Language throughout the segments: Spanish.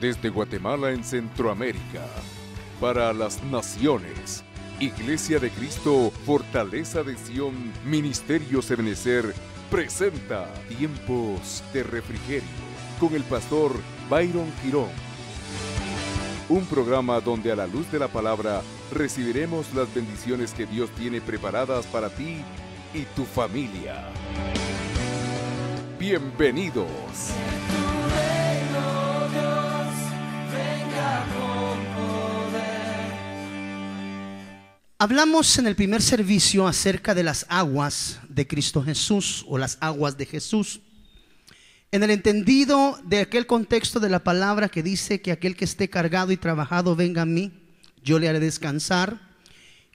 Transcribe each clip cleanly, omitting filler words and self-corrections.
Desde Guatemala en Centroamérica, para las naciones, Iglesia de Cristo, Fortaleza de Sion, Ministerio Ebenecer, presenta Tiempos de Refrigerio con el pastor Byron Girón. Un programa donde a la luz de la palabra recibiremos las bendiciones que Dios tiene preparadas para ti y tu familia. Bienvenidos. Hablamos en el primer servicio acerca de las aguas de Cristo Jesús o las aguas de Jesús, en el entendido de aquel contexto de la palabra que dice que aquel que esté cargado y trabajado venga a mí, yo le haré descansar.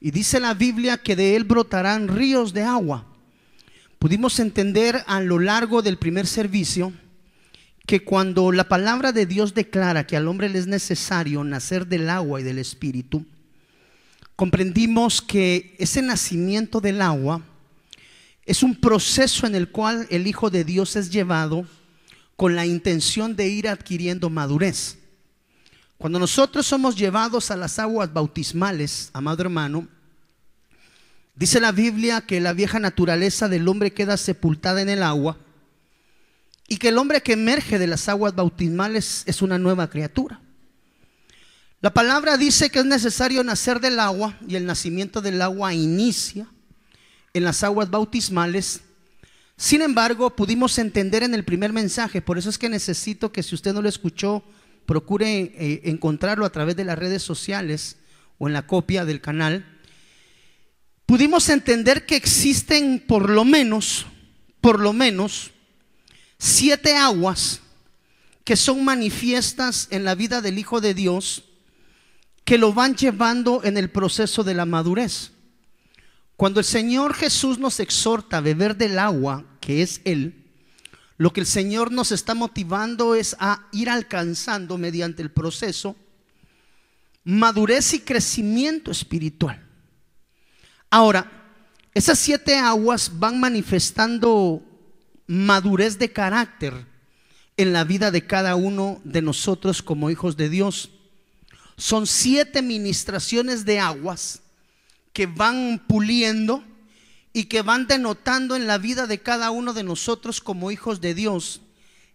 Y dice la Biblia que de él brotarán ríos de agua. Pudimos entender a lo largo del primer servicio que cuando la palabra de Dios declara que al hombre le es necesario nacer del agua y del espíritu, comprendimos que ese nacimiento del agua es un proceso en el cual el Hijo de Dios es llevado con la intención de ir adquiriendo madurez. Cuando nosotros somos llevados a las aguas bautismales, amado hermano, dice la Biblia que la vieja naturaleza del hombre queda sepultada en el agua y que el hombre que emerge de las aguas bautismales es una nueva criatura. La palabra dice que es necesario nacer del agua y el nacimiento del agua inicia en las aguas bautismales. Sin embargo, pudimos entender en el primer mensaje, por eso es que necesito que si usted no lo escuchó, procure encontrarlo a través de las redes sociales o en la copia del canal. Pudimos entender que existen por lo menos 7 aguas que son manifiestas en la vida del Hijo de Dios, que lo van llevando en el proceso de la madurez. Cuando el Señor Jesús nos exhorta a beber del agua que es Él, lo que el Señor nos está motivando es a ir alcanzando mediante el proceso madurez y crecimiento espiritual. Ahora, esas 7 aguas van manifestando madurez de carácter en la vida de cada uno de nosotros como hijos de Dios. Son 7 ministraciones de aguas que van puliendo y que van denotando en la vida de cada uno de nosotros como hijos de Dios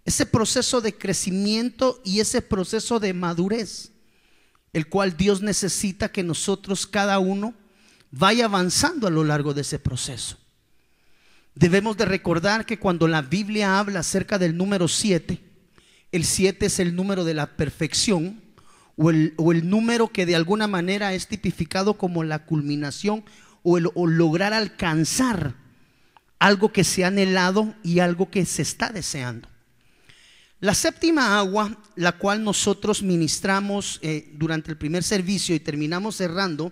ese proceso de crecimiento y ese proceso de madurez, el cual Dios necesita que nosotros cada uno vaya avanzando a lo largo de ese proceso. Debemos de recordar que cuando la Biblia habla acerca del número 7, el 7 es el número de la perfección, o el número que de alguna manera es tipificado como la culminación o lograr alcanzar algo que se ha anhelado y algo que se está deseando. La séptima agua, la cual nosotros ministramos durante el primer servicio y terminamos cerrando,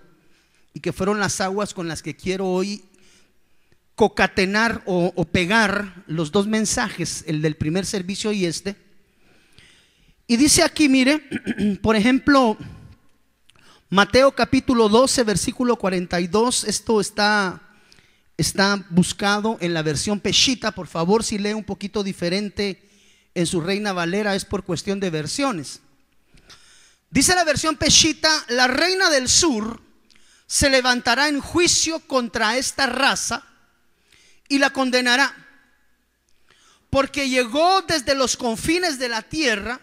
y que fueron las aguas con las que quiero hoy concatenar o pegar los 2 mensajes, el del primer servicio y este. Y dice aquí, mire, por ejemplo, Mateo capítulo 12, versículo 42. Esto está buscado en la versión Peshitta. Por favor, si lee un poquito diferente en su Reina Valera, es por cuestión de versiones. Dice la versión Peshitta: la reina del sur se levantará en juicio contra esta raza y la condenará, porque llegó desde los confines de la tierra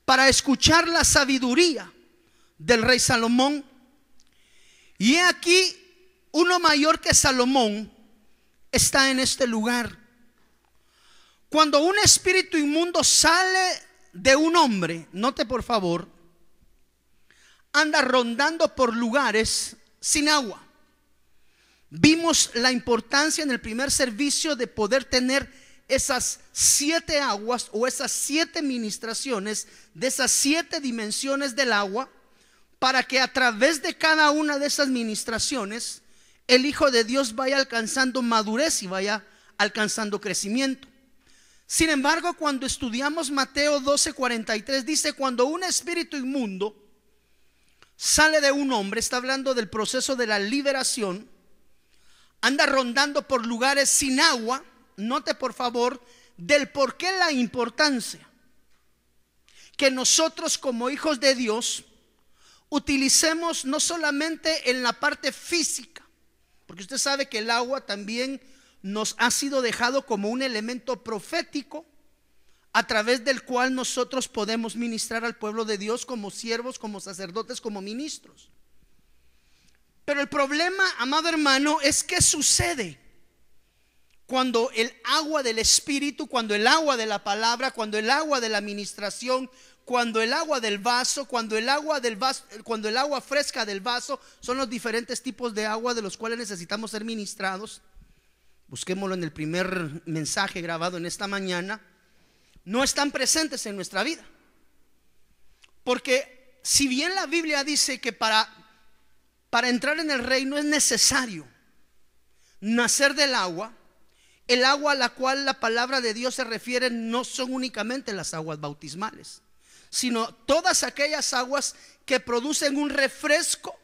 para escuchar la sabiduría del rey Salomón. Y he aquí, uno mayor que Salomón está en este lugar. Cuando un espíritu inmundo sale de un hombre, note por favor, anda rondando por lugares sin agua. Vimos la importancia en el primer servicio de poder tener esas 7 aguas o esas 7 ministraciones de esas 7 dimensiones del agua, para que a través de cada una de esas ministraciones el Hijo de Dios vaya alcanzando madurez y vaya alcanzando crecimiento. Sin embargo, cuando estudiamos Mateo 12:43, dice: cuando un espíritu inmundo sale de un hombre, está hablando del proceso de la liberación, anda rondando por lugares sin agua. Note por favor del por qué la importancia que nosotros como hijos de Dios utilicemos no solamente en la parte física, porque usted sabe que el agua también nos ha sido dejado como un elemento profético a través del cual nosotros podemos ministrar al pueblo de Dios como siervos, como sacerdotes, como ministros. Pero el problema, amado hermano, es que sucede cuando el agua del Espíritu, cuando el agua de la palabra, cuando el agua de la administración, cuando el agua del vaso, cuando el agua fresca del vaso, son los diferentes tipos de agua de los cuales necesitamos ser ministrados. Busquémoslo en el primer mensaje grabado en esta mañana. No están presentes en nuestra vida, porque si bien la Biblia dice que para entrar en el reino es necesario nacer del agua, el agua a la cual la palabra de Dios se refiere no son únicamente las aguas bautismales, sino todas aquellas aguas que producen un refresco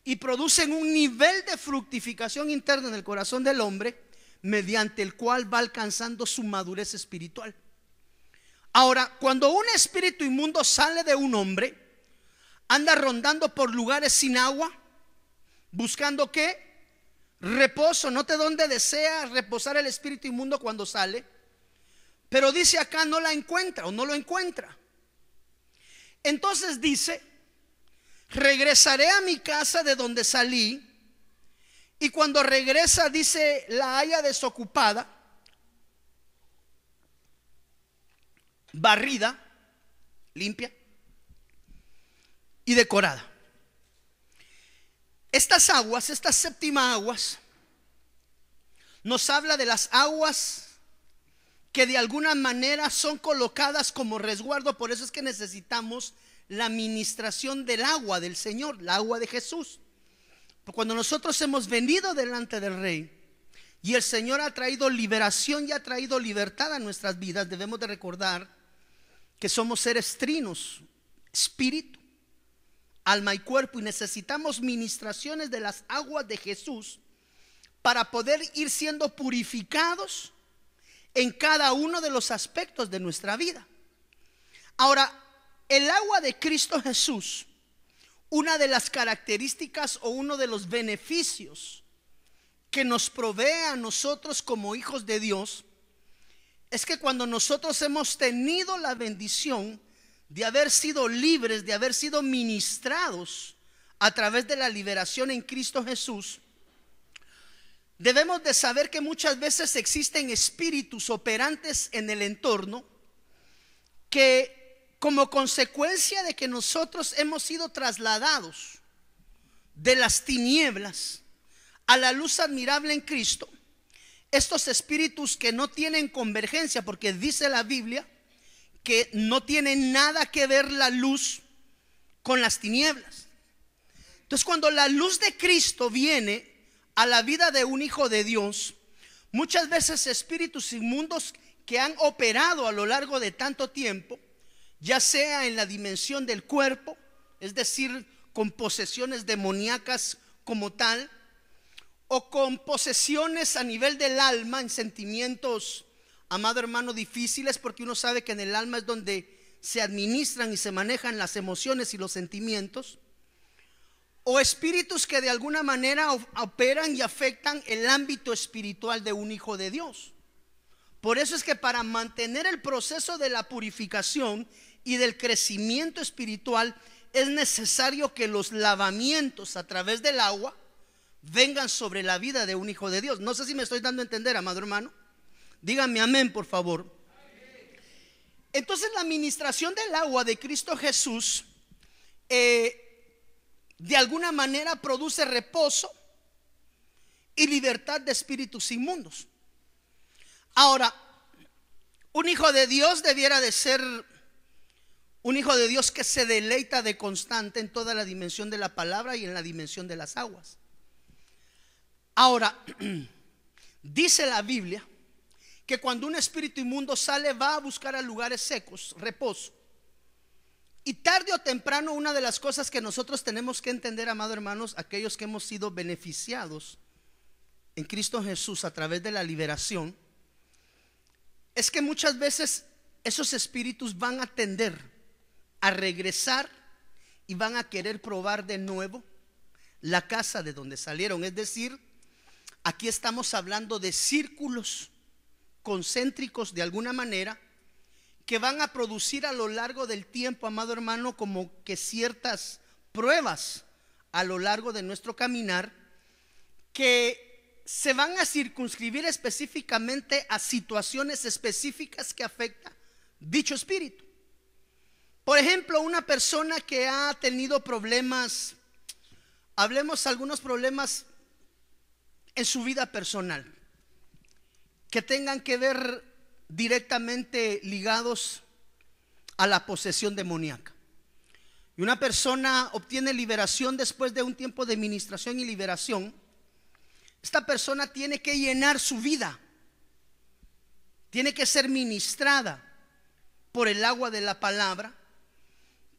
y producen un nivel de fructificación interna en el corazón del hombre, mediante el cual va alcanzando su madurez espiritual. Ahora, cuando un espíritu inmundo sale de un hombre, anda rondando por lugares sin agua, buscando ¿qué? Reposo. Note dónde desea reposar el espíritu inmundo cuando sale, pero dice acá no la encuentra o no lo encuentra. Entonces dice: regresaré a mi casa de donde salí. Y cuando regresa, dice, la halla desocupada, barrida, limpia y decorada. Estas aguas, esta séptima aguas, nos habla de las aguas que de alguna manera son colocadas como resguardo. Por eso es que necesitamos la administración del agua del Señor, la agua de Jesús. Cuando nosotros hemos venido delante del Rey y el Señor ha traído liberación y ha traído libertad a nuestras vidas, debemos de recordar que somos seres trinos, espíritu, alma y cuerpo, y necesitamos ministraciones de las aguas de Jesús para poder ir siendo purificados en cada uno de los aspectos de nuestra vida. Ahora, el agua de Cristo Jesús, una de las características o uno de los beneficios que nos provee a nosotros como hijos de Dios, es que cuando nosotros hemos tenido la bendición de haber sido libres, de haber sido ministrados a través de la liberación en Cristo Jesús, debemos de saber que muchas veces existen espíritus operantes en el entorno que, como consecuencia de que nosotros hemos sido trasladados de las tinieblas a la luz admirable en Cristo, estos espíritus que no tienen convergencia, porque dice la Biblia que no tiene nada que ver la luz con las tinieblas. Entonces, cuando la luz de Cristo viene a la vida de un hijo de Dios, muchas veces espíritus inmundos que han operado a lo largo de tanto tiempo, ya sea en la dimensión del cuerpo, es decir, con posesiones demoníacas como tal, o con posesiones a nivel del alma, en sentimientos, amado hermano, difíciles, porque uno sabe que en el alma es donde se administran y se manejan las emociones y los sentimientos, o espíritus que de alguna manera operan y afectan el ámbito espiritual de un hijo de Dios. Por eso es que para mantener el proceso de la purificación y del crecimiento espiritual es necesario que los lavamientos a través del agua vengan sobre la vida de un hijo de Dios. No sé si me estoy dando a entender, amado hermano. Díganme amén, por favor. Entonces, la administración del agua de Cristo Jesús de alguna manera produce reposo y libertad de espíritus inmundos. Ahora, un hijo de Dios debiera de ser un hijo de Dios que se deleita de constante en toda la dimensión de la palabra y en la dimensión de las aguas. Ahora, dice la Biblia que cuando un espíritu inmundo sale, va a buscar a lugares secos, reposo. Y tarde o temprano, una de las cosas que nosotros tenemos que entender, amados hermanos, aquellos que hemos sido beneficiados en Cristo Jesús a través de la liberación, es que muchas veces esos espíritus van a tender a regresar y van a querer probar de nuevo la casa de donde salieron. Es decir, aquí estamos hablando de círculos concéntricos de alguna manera que van a producir a lo largo del tiempo, amado hermano, como que ciertas pruebas a lo largo de nuestro caminar que se van a circunscribir específicamente a situaciones específicas que afectan dicho espíritu. Por ejemplo, una persona que ha tenido problemas, hablemos algunos problemas en su vida personal, que tengan que ver directamente ligados a la posesión demoníaca. Y una persona obtiene liberación después de un tiempo de ministración y liberación. Esta persona tiene que llenar su vida, tiene que ser ministrada por el agua de la palabra,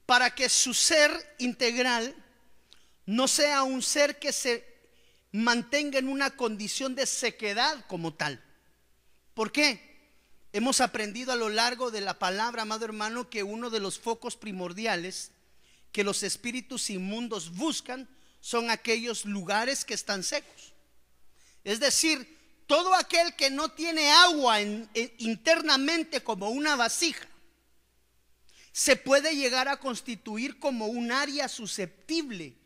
para que su ser integral no sea un ser que se mantenga en una condición de sequedad como tal. ¿Por qué? Hemos aprendido a lo largo de la palabra, amado hermano, que uno de los focos primordiales que los espíritus inmundos buscan son aquellos lugares que están secos. Es decir, todo aquel que no tiene agua internamente como una vasija, se puede llegar a constituir como un área susceptible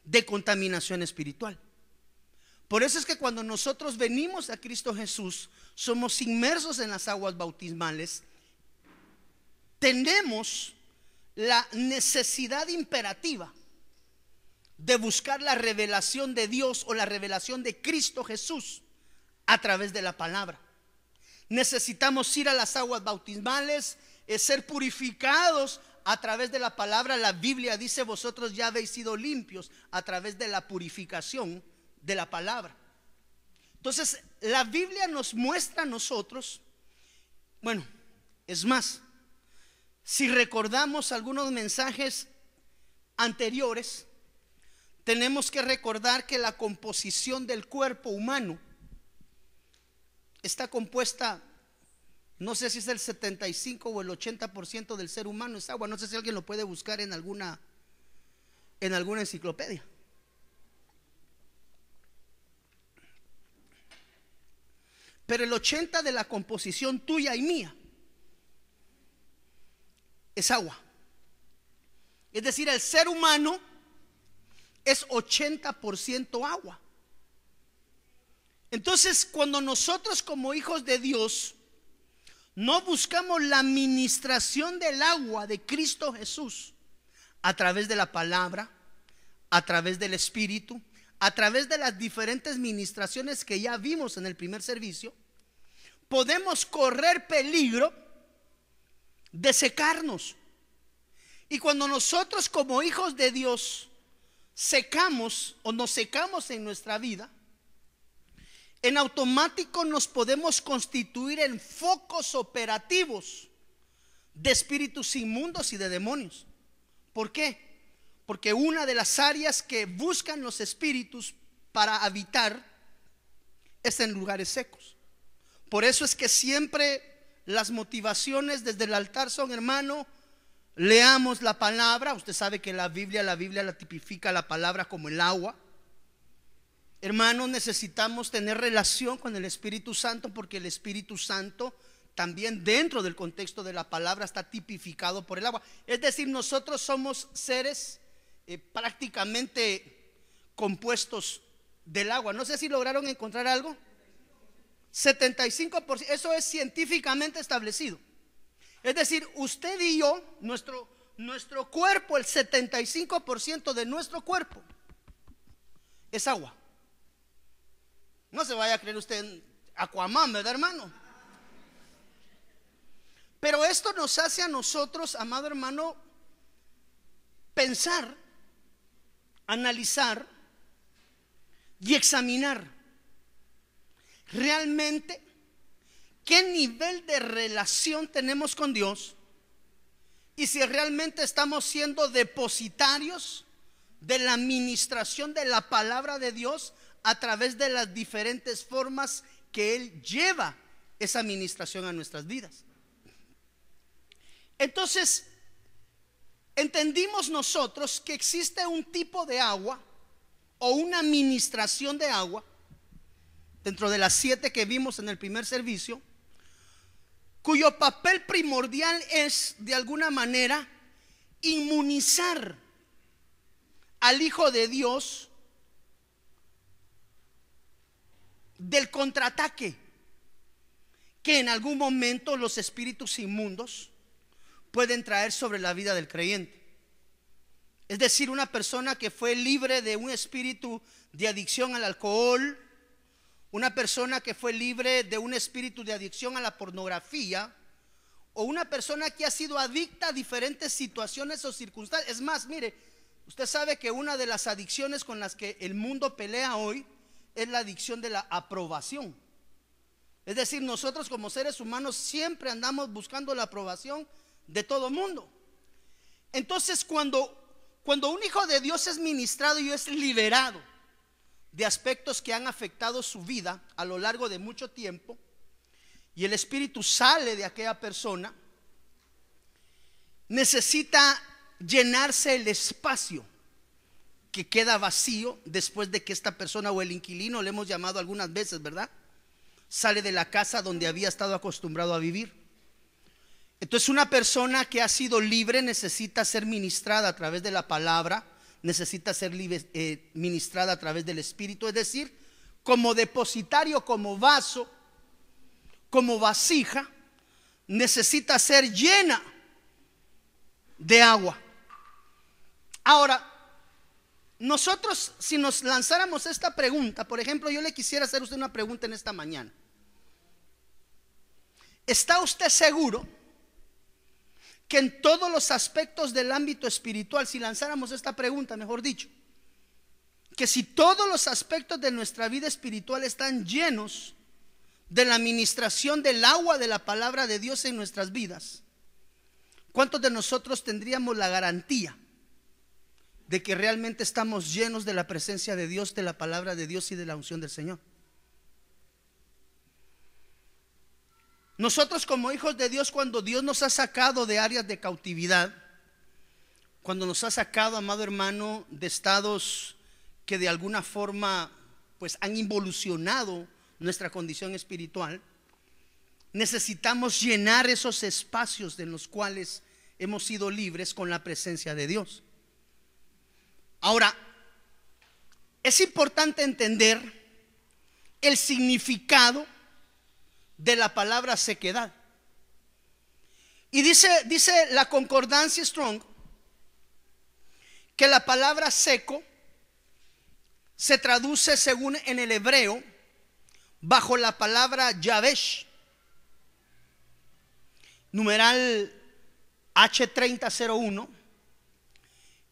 de contaminación espiritual. Por eso es que cuando nosotros venimos a Cristo Jesús, somos inmersos en las aguas bautismales, tenemos la necesidad imperativa de buscar la revelación de Dios o la revelación de Cristo Jesús a través de la palabra. Necesitamos ir a las aguas bautismales, ser purificados a través de la palabra. La Biblia dice: vosotros ya habéis sido limpios a través de la purificación de la palabra. Entonces la Biblia nos muestra a nosotros, bueno, es más, si recordamos algunos mensajes anteriores, tenemos que recordar que la composición del cuerpo humano está compuesta, no sé si es el 75 o el 80% del ser humano es agua. No sé si alguien lo puede buscar en alguna enciclopedia. Pero el 80% de la composición tuya y mía es agua. Es decir, el ser humano es 80% agua. Entonces, cuando nosotros como hijos de Dios no buscamos la ministración del agua de Cristo Jesús a través de la palabra, a través del Espíritu, a través de las diferentes ministraciones que ya vimos en el primer servicio, podemos correr peligro de secarnos. Y cuando nosotros como hijos de Dios secamos o nos secamos en nuestra vida, en automático nos podemos constituir en focos operativos de espíritus inmundos y de demonios. ¿Por qué? Porque una de las áreas que buscan los espíritus para habitar es en lugares secos. Por eso es que siempre las motivaciones desde el altar son: hermano, leamos la palabra. Usted sabe que la Biblia la tipifica la palabra como el agua. Hermanos, necesitamos tener relación con el Espíritu Santo, porque el Espíritu Santo también dentro del contexto de la palabra está tipificado por el agua. Es decir, nosotros somos seres prácticamente compuestos del agua. No sé si lograron encontrar algo. 75%, eso es científicamente establecido. Es decir, usted y yo, nuestro cuerpo, el 75% de nuestro cuerpo es agua. No se vaya a creer usted en Aquaman, ¿verdad, hermano? Pero esto nos hace a nosotros, amado hermano, pensar, analizar y examinar realmente qué nivel de relación tenemos con Dios y si realmente estamos siendo depositarios de la administración de la palabra de Dios a través de las diferentes formas que Él lleva esa administración a nuestras vidas. Entonces, entendimos nosotros que existe un tipo de agua o una administración de agua dentro de las 7 que vimos en el primer servicio, cuyo papel primordial es de alguna manera inmunizar al Hijo de Dios del contraataque que en algún momento los espíritus inmundos pueden traer sobre la vida del creyente. Es decir, una persona que fue libre de un espíritu de adicción al alcohol, una persona que fue libre de un espíritu de adicción a la pornografía, o una persona que ha sido adicta a diferentes situaciones o circunstancias. Es más, mire, usted sabe que una de las adicciones con las que el mundo pelea hoy es la adicción de la aprobación. Es decir, nosotros como seres humanos siempre andamos buscando la aprobación de todo mundo. Entonces, cuando un hijo de Dios es ministrado y es liberado de aspectos que han afectado su vida a lo largo de mucho tiempo, y el espíritu sale de aquella persona, necesita llenarse el espacio que queda vacío después de que esta persona, o el inquilino, le hemos llamado algunas veces, ¿verdad?, sale de la casa donde había estado acostumbrado a vivir. Entonces, una persona que ha sido libre necesita ser ministrada a través de la palabra, necesita ser ministrada a través del Espíritu, es decir, como depositario, como vaso, como vasija, necesita ser llena de agua. Ahora, nosotros, si nos lanzáramos esta pregunta, por ejemplo, yo le quisiera hacer a usted una pregunta en esta mañana. ¿Está usted seguro que en todos los aspectos del ámbito espiritual, si lanzáramos esta pregunta, mejor dicho, que si todos los aspectos de nuestra vida espiritual están llenos de la administración del agua de la palabra de Dios en nuestras vidas, cuántos de nosotros tendríamos la garantía de que realmente estamos llenos de la presencia de Dios, de la palabra de Dios y de la unción del Señor? Nosotros como hijos de Dios, cuando Dios nos ha sacado de áreas de cautividad, cuando nos ha sacado, amado hermano, de estados que de alguna forma pues han involucionado nuestra condición espiritual, necesitamos llenar esos espacios en los cuales hemos sido libres con la presencia de Dios. Ahora, es importante entender el significado de la palabra sequedad. Y dice la concordancia Strong que la palabra seco se traduce, según en el hebreo, bajo la palabra Yabesh, numeral H3001.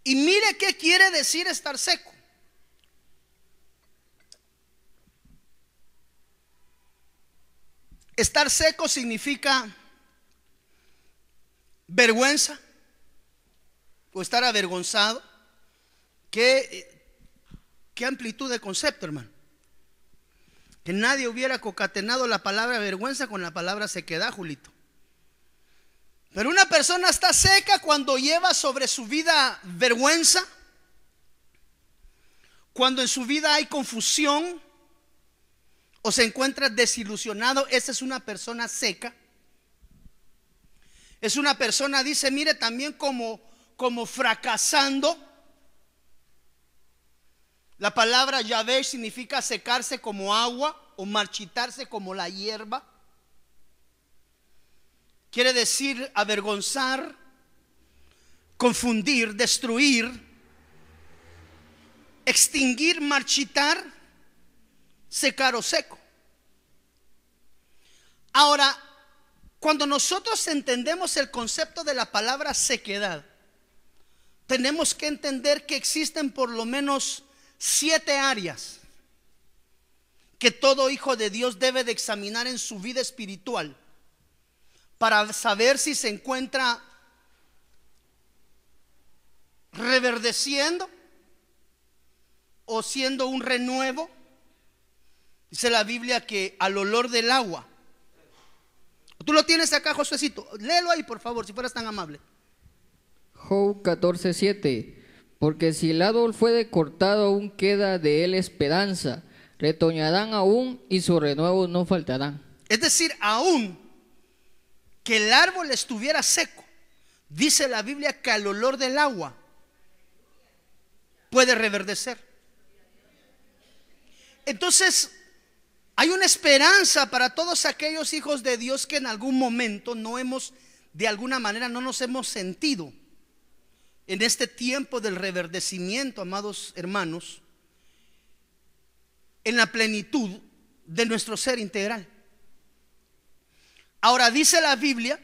Y mire qué quiere decir estar seco. Estar seco significa vergüenza o estar avergonzado. Qué amplitud de concepto, hermano. Que nadie hubiera concatenado la palabra vergüenza con la palabra sequedad, Julito. Pero una persona está seca cuando lleva sobre su vida vergüenza, cuando en su vida hay confusión o se encuentra desilusionado. Esa es una persona seca. Es una persona, dice, mire, también como fracasando. La palabra Yabesh significa secarse como agua o marchitarse como la hierba. Quiere decir avergonzar, confundir, destruir, extinguir, marchitar, secar o seco. Ahora, cuando nosotros entendemos el concepto de la palabra sequedad, tenemos que entender que existen por lo menos 7 áreas que todo hijo de Dios debe de examinar en su vida espiritual para saber si se encuentra reverdeciendo o siendo un renuevo. Dice la Biblia que al olor del agua. Tú lo tienes acá, Josuecito. Léelo ahí, por favor, si fueras tan amable. Job 14:7. Porque si el árbol fue cortado, aún queda de él esperanza. Retoñarán aún y sus renuevos no faltarán. Es decir, aún que el árbol estuviera seco, dice la Biblia que al olor del agua puede reverdecer. Entonces, hay una esperanza para todos aquellos hijos de Dios que en algún momento de alguna manera no nos hemos sentido en este tiempo del reverdecimiento, amados hermanos, en la plenitud de nuestro ser integral. Ahora dice la Biblia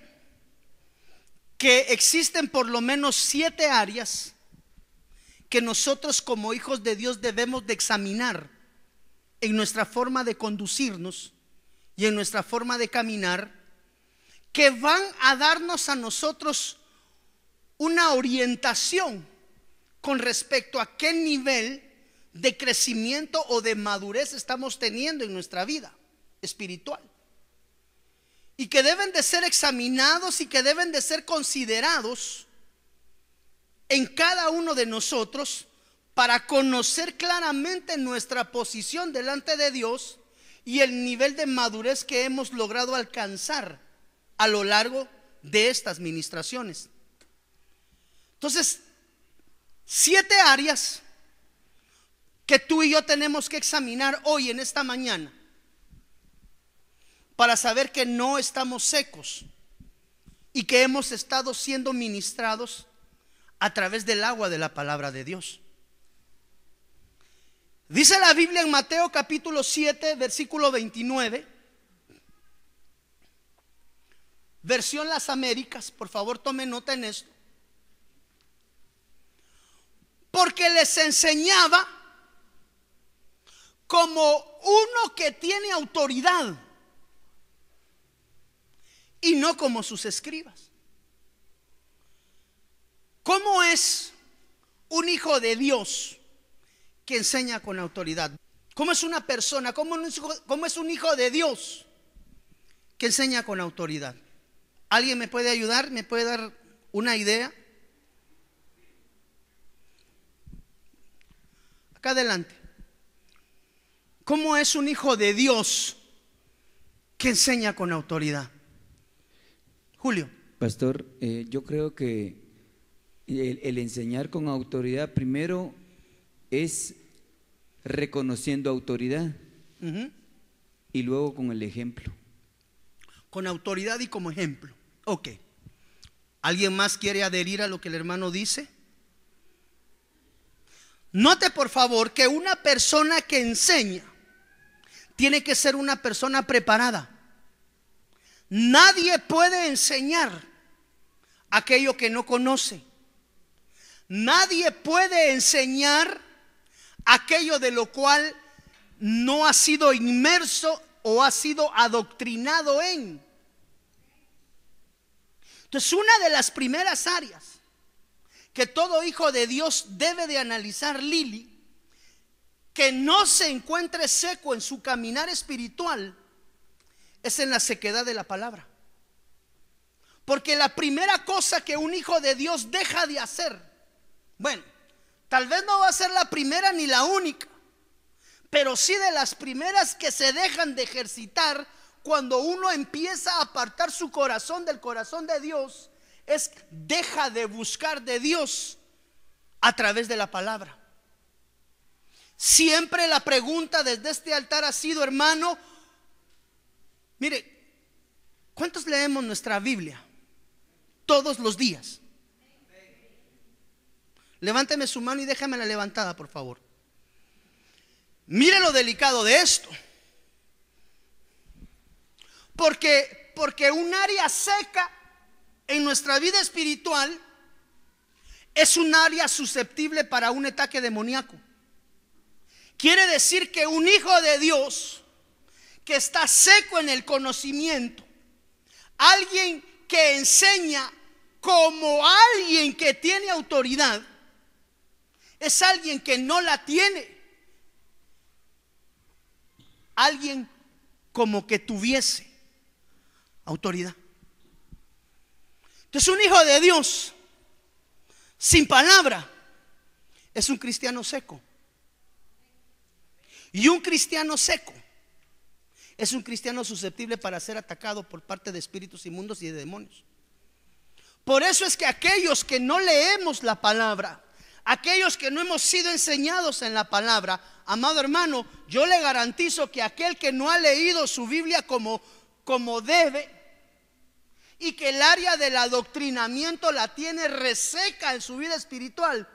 que existen por lo menos 7 áreas que nosotros como hijos de Dios debemos de examinar en nuestra forma de conducirnos y en nuestra forma de caminar, que van a darnos a nosotros una orientación con respecto a qué nivel de crecimiento o de madurez estamos teniendo en nuestra vida espiritual, y que deben de ser examinados y que deben de ser considerados en cada uno de nosotros para conocer claramente nuestra posición delante de Dios y el nivel de madurez que hemos logrado alcanzar a lo largo de estas ministraciones. Entonces, 7 áreas que tú y yo tenemos que examinar hoy en esta mañana para saber que no estamos secos y que hemos estado siendo ministrados a través del agua de la palabra de Dios. Dice la Biblia en Mateo capítulo 7, versículo 29, versión Las Américas, por favor tome nota en esto. Porque les enseñaba como uno que tiene autoridad y no como sus escribas. ¿Cómo es un hijo de Dios que enseña con autoridad? ¿Cómo es una persona? ¿Cómo es un hijo de Dios que enseña con autoridad? ¿Alguien me puede ayudar? ¿Me puede dar una idea? Acá adelante. ¿Cómo es un hijo de Dios que enseña con autoridad? Julio. Pastor, yo creo que el enseñar con autoridad primero es reconociendo autoridad y luego con el ejemplo. Con autoridad y como ejemplo. Ok. ¿Alguien más quiere adherir a lo que el hermano dice? Note por favor que una persona que enseña tiene que ser una persona preparada. Nadie puede enseñar aquello que no conoce. Nadie puede enseñar aquello de lo cual no ha sido inmerso o ha sido adoctrinado en. Entonces, una de las primeras áreas que todo hijo de Dios debe de analizar, Lili, que no se encuentre seco en su caminar espiritual, es en la sequedad de la palabra. Porque la primera cosa que un hijo de Dios deja de hacer, bueno, tal vez no va a ser la primera ni la única, pero sí de las primeras que se dejan de ejercitar cuando uno empieza a apartar su corazón del corazón de Dios, es deja de buscar de Dios a través de la palabra. Siempre la pregunta desde este altar ha sido, hermano, mire, ¿cuántos leemos nuestra Biblia? Todos los días. Levánteme su mano y déjamela levantada, por favor. Mire lo delicado de esto. Porque un área seca en nuestra vida espiritual es un área susceptible para un ataque demoníaco. Quiere decir que un hijo de Dios que está seco en el conocimiento, alguien que enseña como alguien que tiene autoridad, es alguien que no la tiene, alguien como que tuviese autoridad. Entonces un hijo de Dios sin palabra es un cristiano seco. Y un cristiano seco es un cristiano susceptible para ser atacado por parte de espíritus inmundos y de demonios. Por eso es que aquellos que no leemos la palabra, aquellos que no hemos sido enseñados en la palabra, amado hermano, yo le garantizo que aquel que no ha leído su Biblia como debe, y que el área del adoctrinamiento la tiene reseca en su vida espiritual,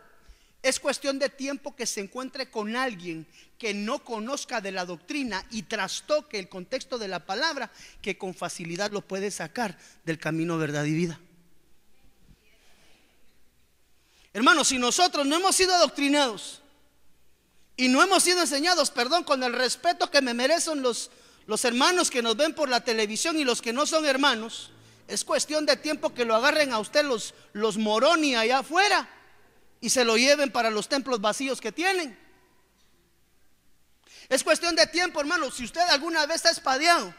es cuestión de tiempo que se encuentre con alguien que no conozca de la doctrina y trastoque el contexto de la palabra, que con facilidad lo puede sacar del camino, verdad y vida. Hermanos, si nosotros no hemos sido adoctrinados y no hemos sido enseñados, perdón, con el respeto que me merecen los hermanos que nos ven por la televisión y los que no son hermanos, es cuestión de tiempo que lo agarren a usted los moroni allá afuera y se lo lleven para los templos vacíos que tienen. Es cuestión de tiempo, hermano. Si usted alguna vez está espadeado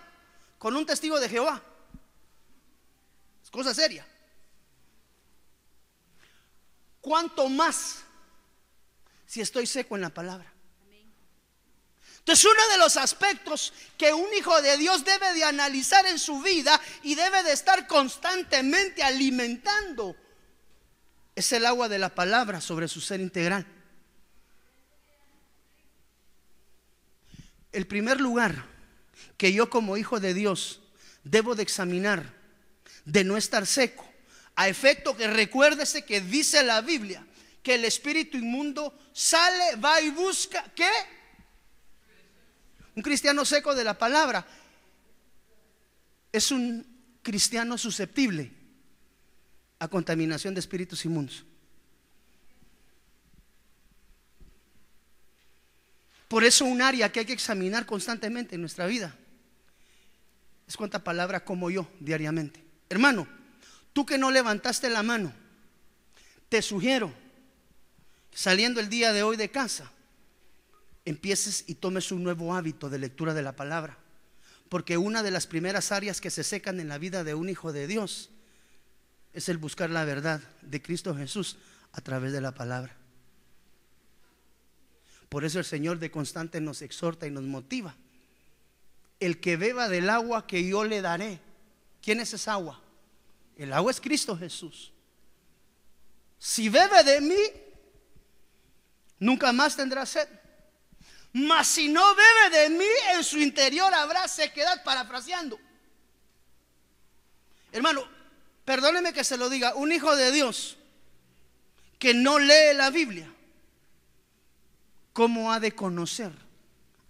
con un testigo de Jehová, es cosa seria. ¿Cuánto más si estoy seco en la palabra? Entonces, uno de los aspectos que un hijo de Dios debe de analizar en su vida y debe de estar constantemente alimentando es el agua de la palabra sobre su ser integral. El primer lugar que yo como hijo de Dios debo de examinar de no estar seco, a efecto que recuérdese que dice la Biblia que el espíritu inmundo sale, va y busca, ¿qué? Un cristiano seco de la palabra es un cristiano susceptible a contaminación de espíritus inmundos. Por eso un área que hay que examinar constantemente en nuestra vida es cuánta palabra como yo diariamente. Hermano, tú que no levantaste la mano, te sugiero, saliendo el día de hoy de casa, empieces y tomes un nuevo hábito de lectura de la palabra. Porque una de las primeras áreas que se secan en la vida de un hijo de Dios es el buscar la verdad de Cristo Jesús a través de la palabra. Por eso el Señor de constante nos exhorta y nos motiva. El que beba del agua que yo le daré. ¿Quién es esa agua? El agua es Cristo Jesús. Si bebe de mí, nunca más tendrá sed. Mas si no bebe de mí, en su interior habrá sequedad, parafraseando. Hermano, perdóneme que se lo diga, un hijo de Dios que no lee la Biblia, ¿cómo ha de conocer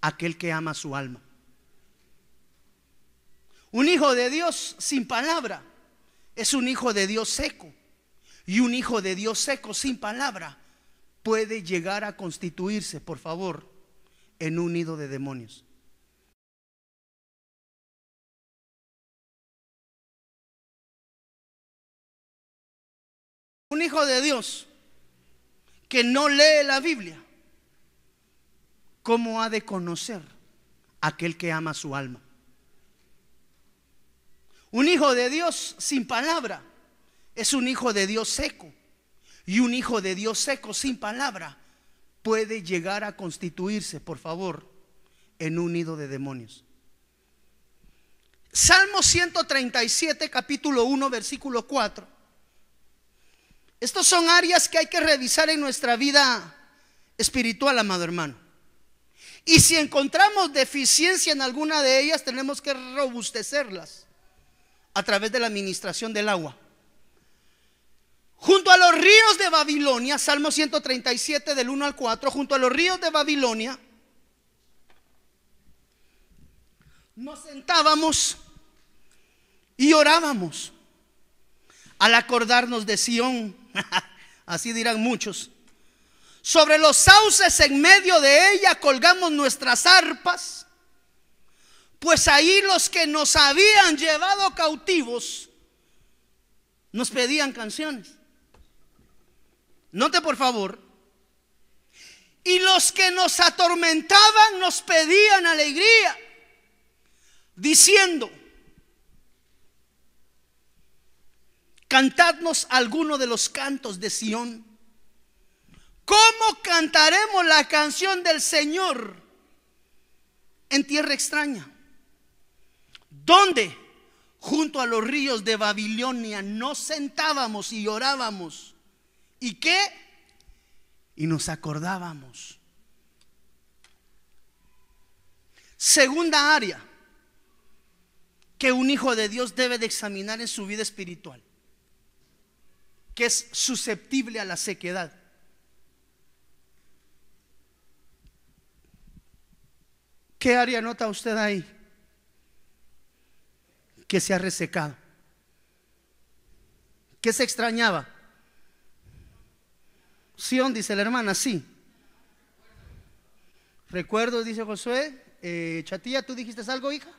aquel que ama su alma? Un hijo de Dios sin palabra es un hijo de Dios seco. Y un hijo de Dios seco sin palabra puede llegar a constituirse, por favor, en un nido de demonios. Un hijo de Dios que no lee la Biblia, ¿cómo ha de conocer aquel que ama su alma? Un hijo de Dios sin palabra es un hijo de Dios seco. Y un hijo de Dios seco sin palabra puede llegar a constituirse, por favor, en un nido de demonios. Salmo 137, capítulo 1, versículo 4. Estos son áreas que hay que revisar en nuestra vida espiritual, amado hermano. Y si encontramos deficiencia en alguna de ellas, tenemos que robustecerlas a través de la administración del agua. Junto a los ríos de Babilonia, Salmo 137 del 1 al 4, junto a los ríos de Babilonia, nos sentábamos y orábamos al acordarnos de Sión, así dirán muchos. Sobre los sauces en medio de ella colgamos nuestras arpas, pues ahí los que nos habían llevado cautivos nos pedían canciones. Note por favor. Y los que nos atormentaban nos pedían alegría, diciendo: cantadnos alguno de los cantos de Sión. ¿Cómo cantaremos la canción del Señor en tierra extraña? ¿Dónde? Junto a los ríos de Babilonia nos sentábamos y orábamos. ¿Y qué? Y nos acordábamos. Segunda área que un hijo de Dios debe de examinar en su vida espiritual, que es susceptible a la sequedad. ¿Qué área nota usted ahí que se ha resecado? ¿Qué se extrañaba? Sión, dice la hermana, sí. Recuerdo, dice Josué. Chatilla, ¿tú dijiste algo, hija?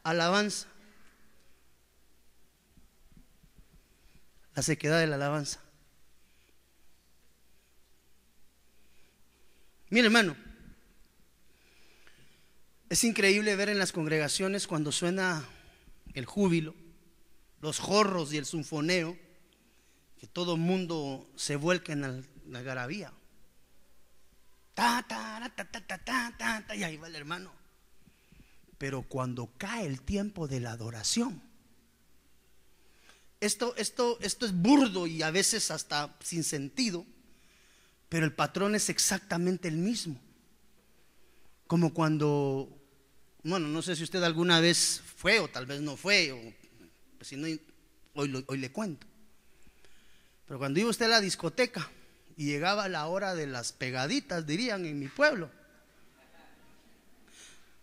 Alabanza. La sequedad de la alabanza. Mire, hermano, es increíble ver en las congregaciones cuando suena el júbilo, los jorros y el sinfoneo, que todo el mundo se vuelca en la algarabía. Ta, ta, ta, ta, ta, ta, ta, ta, y ahí va el hermano. Pero cuando cae el tiempo de la adoración, esto es burdo y a veces hasta sin sentido, pero el patrón es exactamente el mismo. Como cuando, bueno, no sé si usted alguna vez fue o tal vez no fue, o pues si no, hoy le cuento. Pero cuando iba usted a la discoteca y llegaba la hora de las pegaditas, dirían en mi pueblo,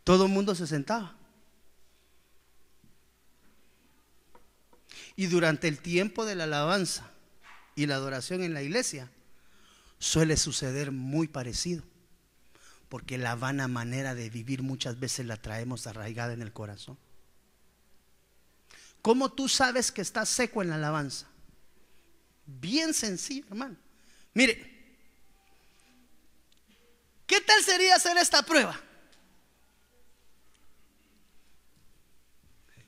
todo el mundo se sentaba. Y durante el tiempo de la alabanza y la adoración en la iglesia suele suceder muy parecido, porque la vana manera de vivir muchas veces la traemos arraigada en el corazón. ¿Cómo tú sabes que estás seco en la alabanza? Bien sencillo, hermano. Mire, ¿qué tal sería hacer esta prueba?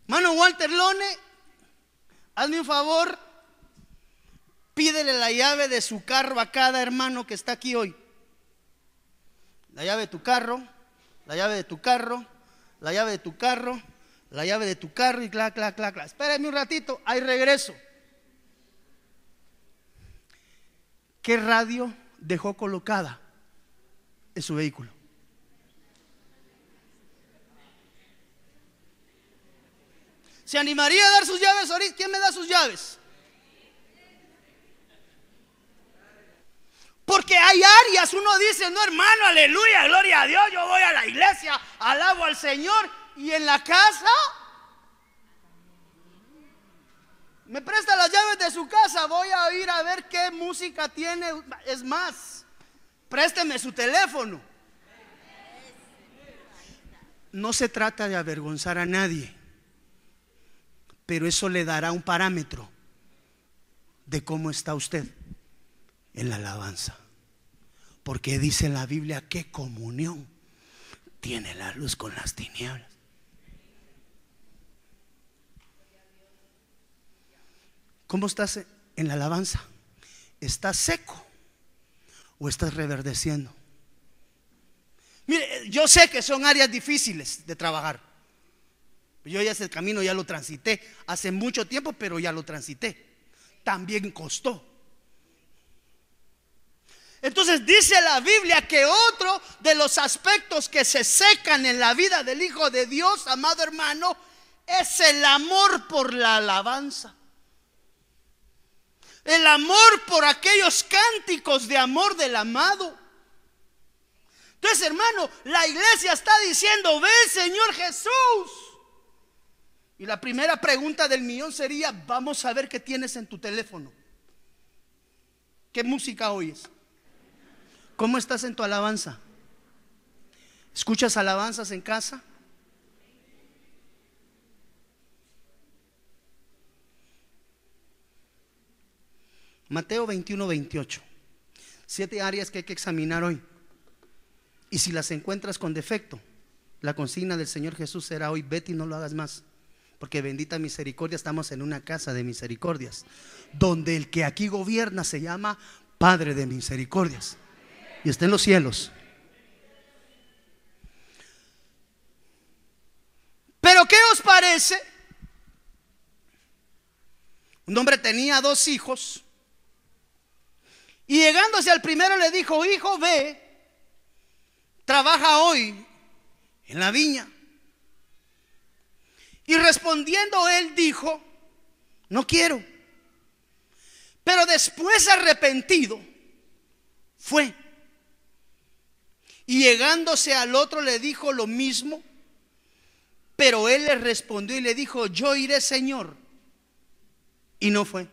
Hermano Walter Lone, hazme un favor, pídele la llave de su carro a cada hermano que está aquí hoy. La llave de tu carro, la llave de tu carro, la llave de tu carro, la llave de tu carro y clac, clac, clac, clac. Espérame un ratito, ahí regreso. ¿Qué radio dejó colocada en su vehículo? ¿Se animaría a dar sus llaves ahorita? ¿Quién me da sus llaves? Porque hay áreas, uno dice, no hermano, aleluya, gloria a Dios, yo voy a la iglesia, alabo al Señor, y en la casa, me presta las llaves de su casa, voy a ir a ver qué música tiene, es más, présteme su teléfono. No se trata de avergonzar a nadie, pero eso le dará un parámetro de cómo está usted en la alabanza. Porque dice la Biblia, ¿qué comunión tiene la luz con las tinieblas? ¿Cómo estás en la alabanza? ¿Estás seco o estás reverdeciendo? Mire, yo sé que son áreas difíciles de trabajar. Yo ya ese camino ya lo transité hace mucho tiempo, pero ya lo transité. También costó. Entonces dice la Biblia que otro de los aspectos que se secan en la vida del Hijo de Dios, amado hermano, es el amor por la alabanza. El amor por aquellos cánticos de amor del amado. Entonces, hermano, la iglesia está diciendo, ve Señor Jesús. Y la primera pregunta del millón sería, vamos a ver qué tienes en tu teléfono. ¿Qué música oyes? ¿Cómo estás en tu alabanza? ¿Escuchas alabanzas en casa? Mateo 21-28. 7 áreas que hay que examinar hoy. Y si las encuentras con defecto, la consigna del Señor Jesús será hoy, vete y no lo hagas más. Porque bendita misericordia, estamos en una casa de misericordias, donde el que aquí gobierna se llama Padre de misericordias y está en los cielos. Pero ¿qué os parece? Un hombre tenía 2 hijos y llegándose al primero le dijo: hijo, ve, trabaja hoy en la viña. Y respondiendo él dijo: no quiero. Pero después, arrepentido, fue. Y llegándose al otro le dijo lo mismo. Pero él le respondió y le dijo: yo iré, Señor. Y no fue.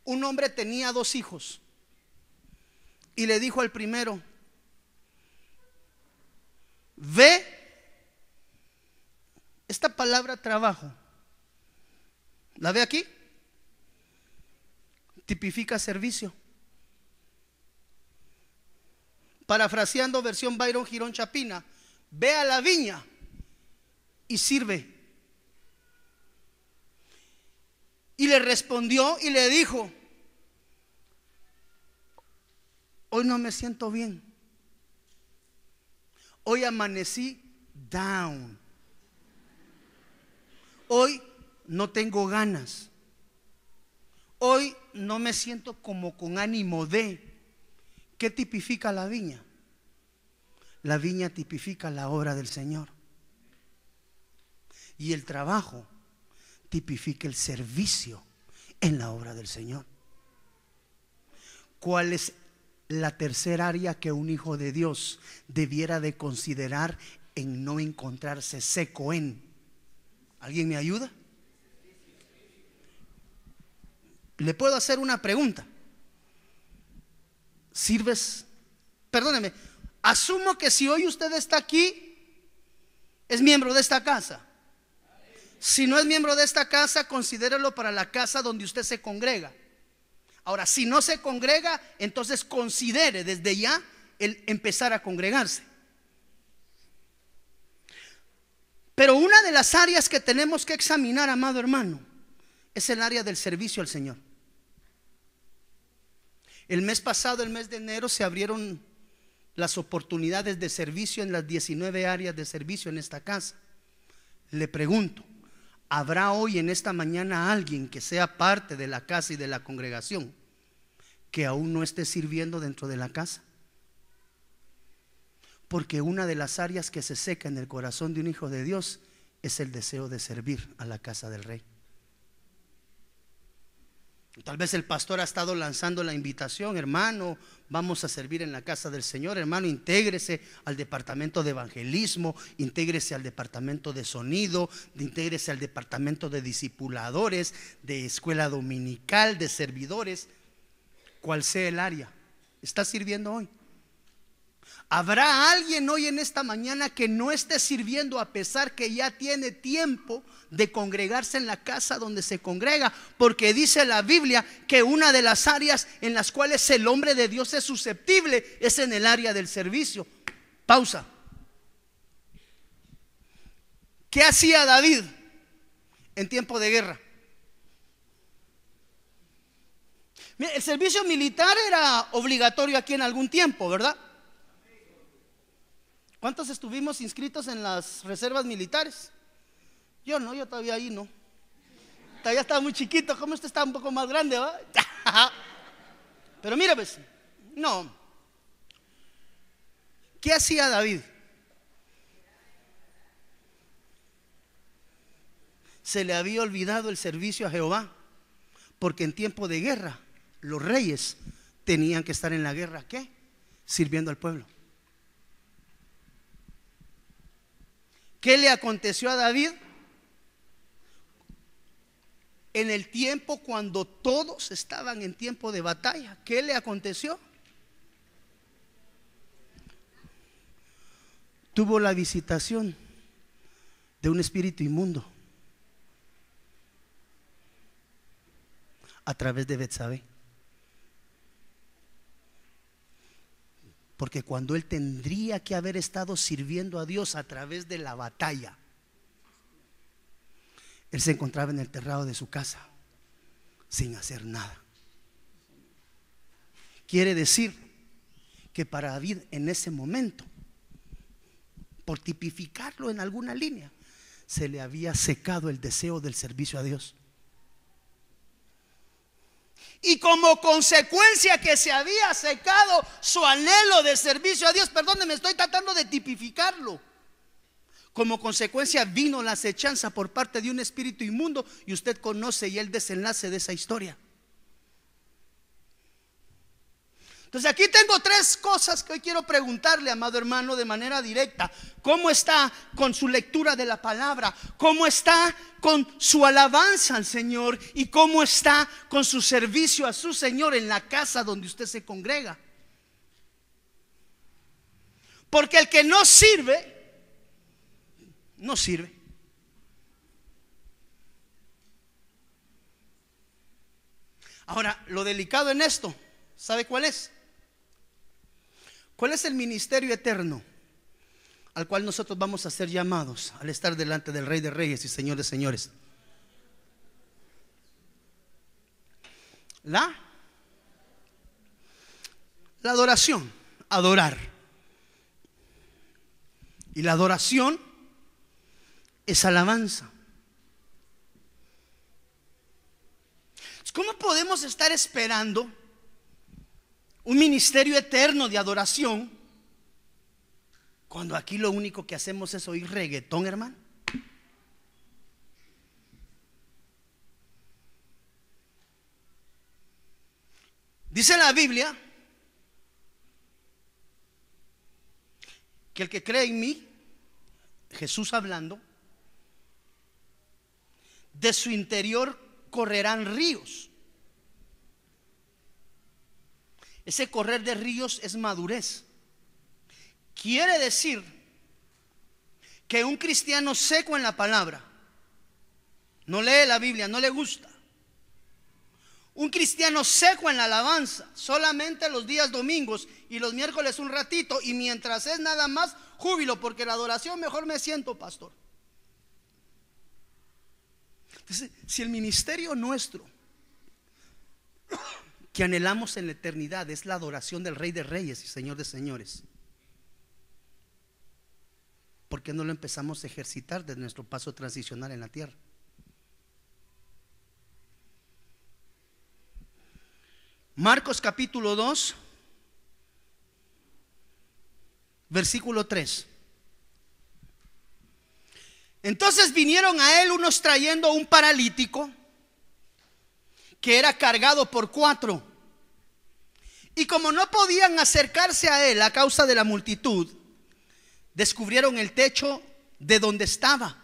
Un hombre tenía 2 hijos y le dijo al primero: ve. Esta palabra trabajo, ¿la ve aquí? Tipifica servicio. Parafraseando versión Byron Girón Chapina: ve a la viña y sirve. Y le respondió y le dijo: hoy no me siento bien. Hoy amanecí down. Hoy no tengo ganas. Hoy no me siento como con ánimo de. ¿Qué tipifica la viña? La viña tipifica la obra del Señor. Y el trabajo tipifica el servicio en la obra del Señor. ¿Cuál es la tercera área que un hijo de Dios debiera de considerar en no encontrarse seco en? ¿Alguien me ayuda? Le puedo hacer una pregunta. ¿Sirves? Perdóneme, asumo que si hoy usted está aquí, es miembro de esta casa. Si no es miembro de esta casa, considérelo para la casa donde usted se congrega. Ahora, si no se congrega, entonces considere desde ya el empezar a congregarse. Pero una de las áreas que tenemos que examinar, amado hermano, es el área del servicio al Señor. El mes pasado, el mes de enero, se abrieron las oportunidades de servicio en las 19 áreas de servicio en esta casa. Le pregunto: ¿habrá hoy en esta mañana alguien que sea parte de la casa y de la congregación que aún no esté sirviendo dentro de la casa? Porque una de las áreas que se seca en el corazón de un hijo de Dios es el deseo de servir a la casa del Rey. Tal vez el pastor ha estado lanzando la invitación: hermano, vamos a servir en la casa del Señor. Hermano, intégrese al departamento de evangelismo, intégrese al departamento de sonido, intégrese al departamento de discipuladores, de escuela dominical, de servidores. Cual sea el área, ¿está sirviendo hoy? ¿Habrá alguien hoy en esta mañana que no esté sirviendo a pesar que ya tiene tiempo de congregarse en la casa donde se congrega? Porque dice la Biblia que una de las áreas en las cuales el hombre de Dios es susceptible es en el área del servicio. Pausa. ¿Qué hacía David en tiempo de guerra? Mira, el servicio militar era obligatorio aquí en algún tiempo, ¿verdad? ¿Cuántos estuvimos inscritos en las reservas militares? Yo no, yo todavía ahí no. Todavía estaba muy chiquito, como este está un poco más grande, ¿va? Pero mira, pues, no. ¿Qué hacía David? Se le había olvidado el servicio a Jehová, porque en tiempo de guerra los reyes tenían que estar en la guerra, ¿qué? Sirviendo al pueblo. ¿Qué le aconteció a David? En el tiempo cuando todos estaban en tiempo de batalla, ¿qué le aconteció? Tuvo la visitación de un espíritu inmundo a través de Betsabé. Porque cuando él tendría que haber estado sirviendo a Dios a través de la batalla, él se encontraba en el terrado de su casa sin hacer nada. Quiere decir que para David en ese momento, por tipificarlo en alguna línea, se le había secado el deseo del servicio a Dios. Y como consecuencia que se había secado su anhelo de servicio a Dios, perdóneme, estoy tratando de tipificarlo. Como consecuencia vino la acechanza por parte de un espíritu inmundo, y usted conoce ya el desenlace de esa historia. Entonces aquí tengo tres cosas que hoy quiero preguntarle, amado hermano, de manera directa. ¿Cómo está con su lectura de la palabra? ¿Cómo está con su alabanza al Señor? ¿Y cómo está con su servicio a su Señor en la casa donde usted se congrega? Porque el que no sirve, no sirve. Ahora, lo delicado en esto, ¿sabe cuál es? ¿Cuál es el ministerio eterno al cual nosotros vamos a ser llamados al estar delante del Rey de Reyes y Señor de Señores? La adoración, adorar. Y la adoración es alabanza. ¿Cómo podemos estar esperando un ministerio eterno de adoración cuando aquí lo único que hacemos es oír reggaetón, hermano? Dice la Biblia que el que cree en mí, Jesús hablando, de su interior correrán ríos. Ese correr de ríos es madurez. Quiere decir que un cristiano seco en la palabra, no lee la Biblia, no le gusta. Un cristiano seco en la alabanza, solamente los días domingos y los miércoles un ratito, y mientras es nada más júbilo, porque la adoración mejor me siento, pastor. Entonces, si el ministerio nuestro que anhelamos en la eternidad es la adoración del Rey de Reyes y Señor de Señores, ¿por qué no lo empezamos a ejercitar desde nuestro paso transicional en la tierra? Marcos capítulo 2, versículo 3. Entonces vinieron a él unos trayendo un paralítico que era cargado por 4. Y como no podían acercarse a él a causa de la multitud, descubrieron el techo de donde estaba,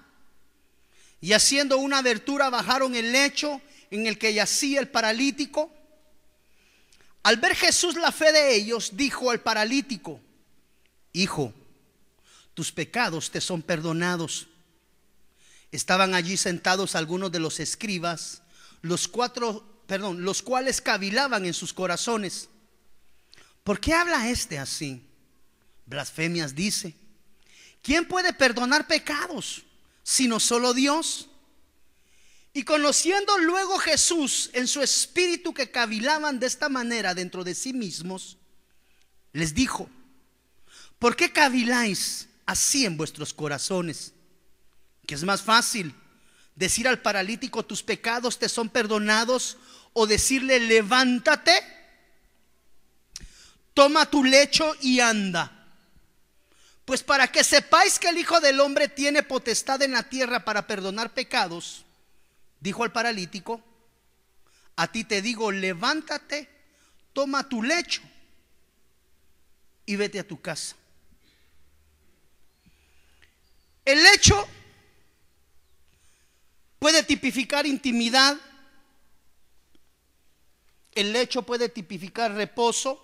y haciendo una abertura bajaron el lecho en el que yacía el paralítico. Al ver Jesús la fe de ellos, dijo al paralítico: hijo, tus pecados te son perdonados. Estaban allí sentados algunos de los escribas, los cuales cavilaban en sus corazones: ¿por qué habla este así? Blasfemias dice. ¿Quién puede perdonar pecados sino solo Dios? Y conociendo luego Jesús en su espíritu que cavilaban de esta manera dentro de sí mismos, les dijo: ¿por qué caviláis así en vuestros corazones? ¿Que es más fácil decir al paralítico tus pecados te son perdonados, o decirle levántate, toma tu lecho y anda? Pues para que sepáis que el Hijo del Hombre tiene potestad en la tierra para perdonar pecados, dijo al paralítico, a ti te digo, levántate, toma tu lecho y vete a tu casa. El lecho puede tipificar intimidad. El lecho puede tipificar reposo.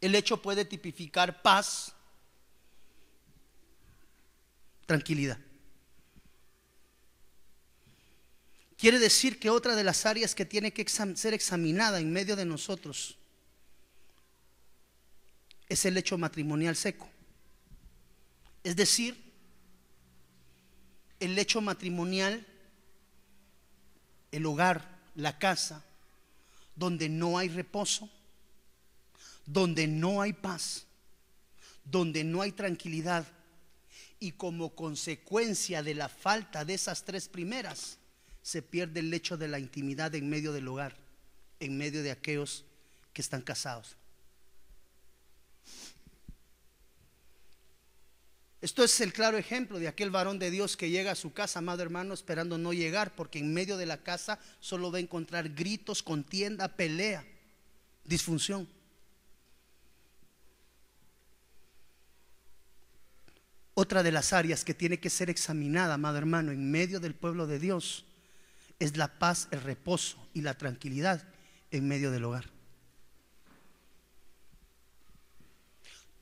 El hecho puede tipificar paz, tranquilidad. Quiere decir que otra de las áreas que tiene que ser examinada en medio de nosotros es el lecho matrimonial seco. Es decir, el lecho matrimonial, el hogar, la casa, donde no hay reposo, donde no hay paz, donde no hay tranquilidad, y como consecuencia de la falta de esas tres primeras, se pierde el lecho de la intimidad en medio del hogar, en medio de aquellos que están casados. Esto es el claro ejemplo de aquel varón de Dios que llega a su casa, amado hermano, esperando no llegar, porque en medio de la casa solo va a encontrar gritos, contienda, pelea, disfunción. Otra de las áreas que tiene que ser examinada, amado hermano, en medio del pueblo de Dios, es la paz, el reposo y la tranquilidad en medio del hogar.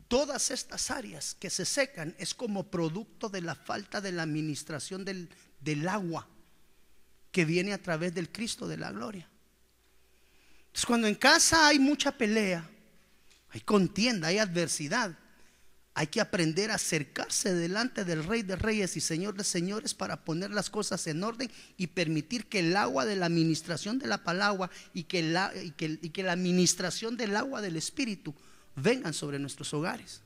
Todas estas áreas que se secan es como producto de la falta de la administración del agua que viene a través del Cristo de la gloria. Entonces, cuando en casa hay mucha pelea, hay contienda, hay adversidad, hay que aprender a acercarse delante del Rey de Reyes y Señor de Señores para poner las cosas en orden y permitir que el agua de la administración de la palabra y que la administración del agua del Espíritu vengan sobre nuestros hogares.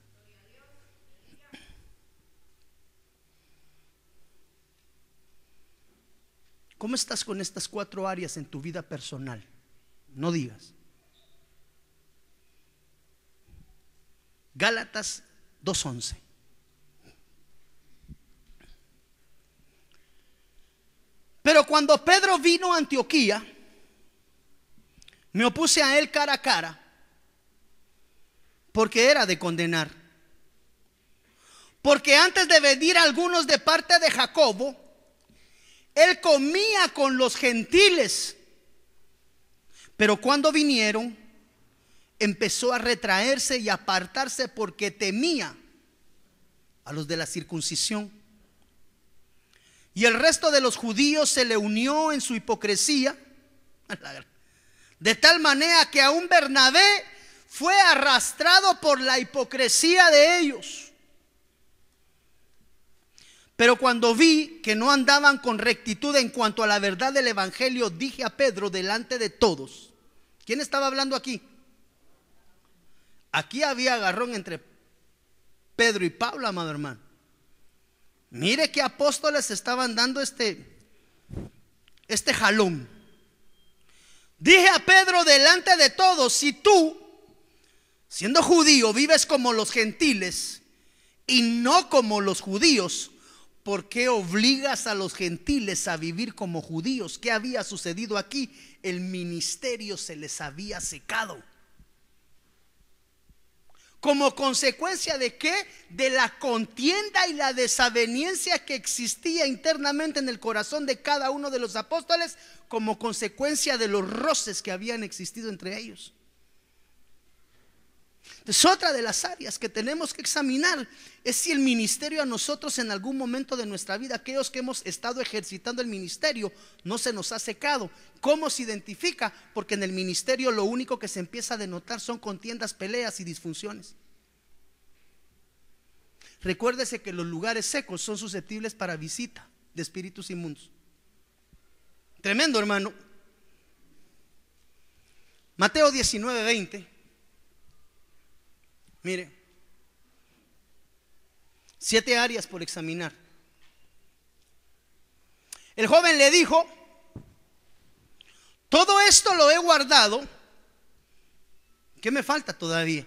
¿Cómo estás con estas 4 áreas en tu vida personal? No digas. Gálatas 2:11. Pero cuando Pedro vino a Antioquía, me opuse a él cara a cara, porque era de condenar. Porque antes de venir algunos de parte de Jacobo, él comía con los gentiles. Pero cuando vinieron, empezó a retraerse y apartarse porque temía a los de la circuncisión. Y el resto de los judíos se le unió en su hipocresía, de tal manera que aún Bernabé fue arrastrado por la hipocresía de ellos. Pero cuando vi que no andaban con rectitud en cuanto a la verdad del evangelio, dije a Pedro delante de todos. ¿Quién estaba hablando aquí? Aquí había agarrón entre Pedro y Pablo, amado hermano. Mire qué apóstoles estaban dando este jalón. Dije a Pedro delante de todos: si tú, siendo judío, vives como los gentiles y no como los judíos, ¿por qué obligas a los gentiles a vivir como judíos? ¿Qué había sucedido aquí? El ministerio se les había secado. ¿Como consecuencia de qué? De la contienda y la desaveniencia que existía internamente en el corazón de cada uno de los apóstoles, como consecuencia de los roces que habían existido entre ellos. Entonces, otra de las áreas que tenemos que examinar es si el ministerio a nosotros en algún momento de nuestra vida, aquellos que hemos estado ejercitando el ministerio, no se nos ha secado. ¿Cómo se identifica? Porque en el ministerio lo único que se empieza a denotar son contiendas, peleas y disfunciones. Recuérdese que los lugares secos son susceptibles para visita de espíritus inmundos. Tremendo, hermano. Mateo 19:20. Mire, 7 áreas por examinar. El joven le dijo: todo esto lo he guardado. ¿Qué me falta todavía?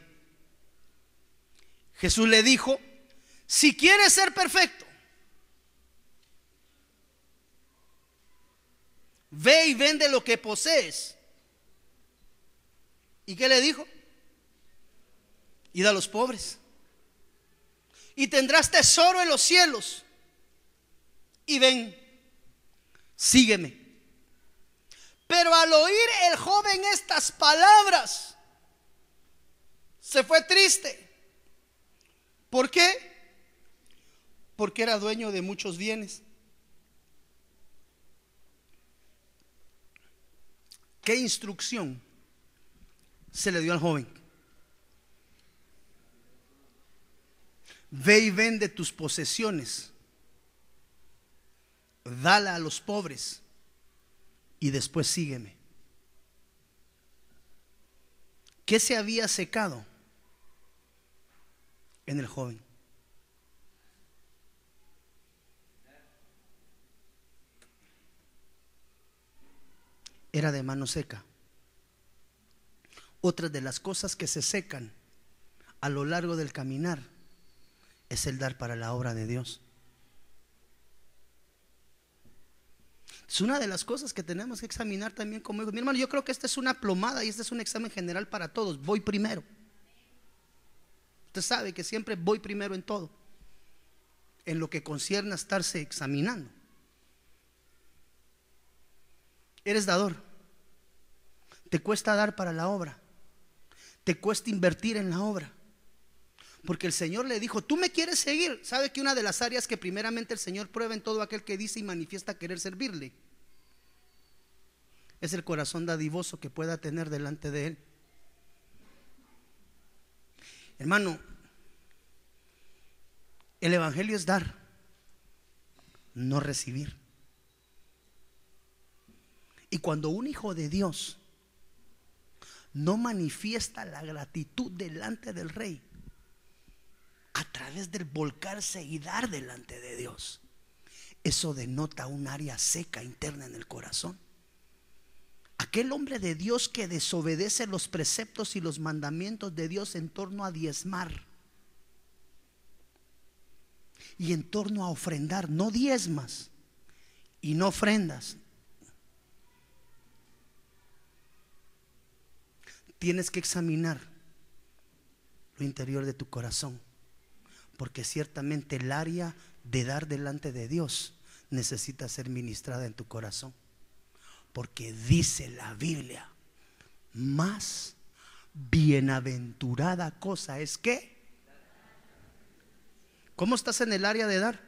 Jesús le dijo: si quieres ser perfecto, ve y vende lo que posees. ¿Y qué le dijo? Y da a los pobres, y tendrás tesoro en los cielos. Y ven, sígueme. Pero al oír el joven estas palabras, se fue triste. ¿Por qué? Porque era dueño de muchos bienes. ¿Qué instrucción se le dio al joven? ve y vende tus posesiones, dala a los pobres y después sígueme. ¿Qué se había secado en el joven? Era de mano seca. Otra de las cosas que se secan a lo largo del caminar es el dar para la obra de Dios. Es una de las cosas que tenemos que examinar también como hijos. Mi hermano, yo creo que esta es una plomada y este es un examen general para todos. Voy primero. Usted sabe que siempre voy primero en todo, en lo que concierne a estarse examinando. Eres dador. Te cuesta dar para la obra. Te cuesta invertir en la obra. Porque el Señor le dijo, tú me quieres seguir. ¿Sabe que una de las áreas que primeramente el Señor prueba en todo aquel que dice y manifiesta querer servirle es el corazón dadivoso que pueda tener delante de Él? Hermano, el evangelio es dar, no recibir. Y cuando un hijo de Dios no manifiesta la gratitud delante del Rey a través del volcarse y dar delante de Dios, eso denota un área seca interna en el corazón. Aquel hombre de Dios que desobedece los preceptos y los mandamientos de Dios en torno a diezmar y en torno a ofrendar, no diezmas y no ofrendas. Tienes que examinar lo interior de tu corazón, porque ciertamente el área de dar delante de Dios necesita ser ministrada en tu corazón. Porque dice la Biblia, más bienaventurada cosa es que. ¿Cómo estás en el área de dar?